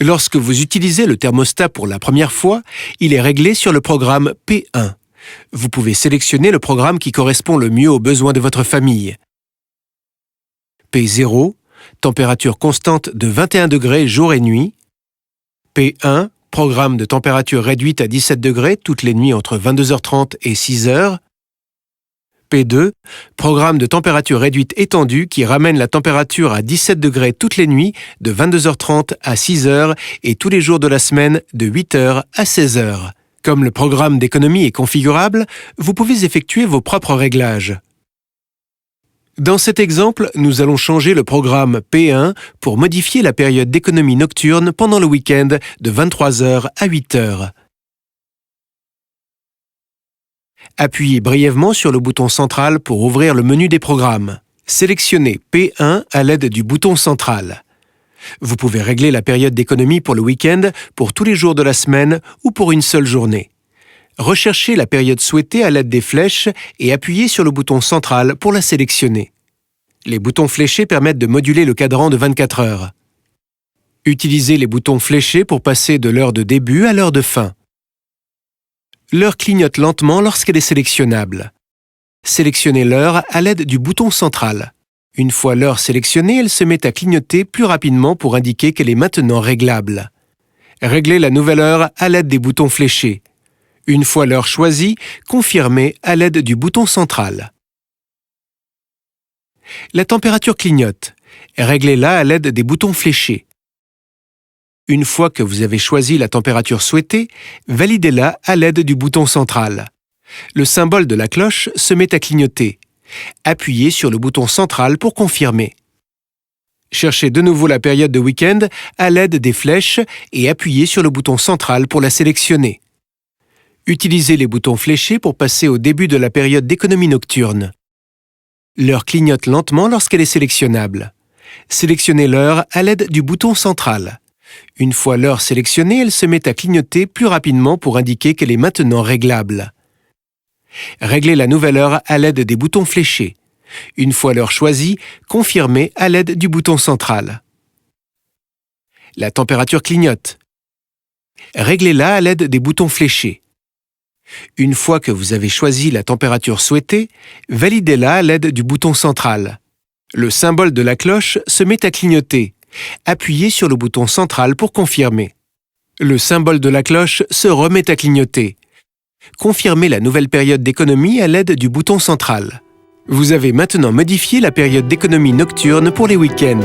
Lorsque vous utilisez le thermostat pour la première fois, il est réglé sur le programme P1. Vous pouvez sélectionner le programme qui correspond le mieux aux besoins de votre famille. P0, température constante de 21 degrés jour et nuit. P1, programme de température réduite à 17 degrés toutes les nuits entre 22h30 et 6h. P2, programme de température réduite étendue qui ramène la température à 17 degrés toutes les nuits de 22h30 à 6h et tous les jours de la semaine de 8h à 16h. Comme le programme d'économie est configurable, vous pouvez effectuer vos propres réglages. Dans cet exemple, nous allons changer le programme P1 pour modifier la période d'économie nocturne pendant le week-end de 23h à 8h. Appuyez brièvement sur le bouton central pour ouvrir le menu des programmes. Sélectionnez P1 à l'aide du bouton central. Vous pouvez régler la période d'économie pour le week-end, pour tous les jours de la semaine ou pour une seule journée. Recherchez la période souhaitée à l'aide des flèches et appuyez sur le bouton central pour la sélectionner. Les boutons fléchés permettent de moduler le cadran de 24 heures. Utilisez les boutons fléchés pour passer de l'heure de début à l'heure de fin. L'heure clignote lentement lorsqu'elle est sélectionnable. Sélectionnez l'heure à l'aide du bouton central. Une fois l'heure sélectionnée, elle se met à clignoter plus rapidement pour indiquer qu'elle est maintenant réglable. Réglez la nouvelle heure à l'aide des boutons fléchés. Une fois l'heure choisie, confirmez à l'aide du bouton central. La température clignote. Réglez-la à l'aide des boutons fléchés. Une fois que vous avez choisi la température souhaitée, validez-la à l'aide du bouton central. Le symbole de la cloche se met à clignoter. Appuyez sur le bouton central pour confirmer. Cherchez de nouveau la période de week-end à l'aide des flèches et appuyez sur le bouton central pour la sélectionner. Utilisez les boutons fléchés pour passer au début de la période d'économie nocturne. L'heure clignote lentement lorsqu'elle est sélectionnable. Sélectionnez l'heure à l'aide du bouton central. Une fois l'heure sélectionnée, elle se met à clignoter plus rapidement pour indiquer qu'elle est maintenant réglable. Réglez la nouvelle heure à l'aide des boutons fléchés. Une fois l'heure choisie, confirmez à l'aide du bouton central. La température clignote. Réglez-la à l'aide des boutons fléchés. Une fois que vous avez choisi la température souhaitée, validez-la à l'aide du bouton central. Le symbole de la cloche se met à clignoter. Appuyez sur le bouton central pour confirmer. Le symbole de la cloche se remet à clignoter. Confirmez la nouvelle période d'économie à l'aide du bouton central. Vous avez maintenant modifié la période d'économie nocturne pour les week-ends.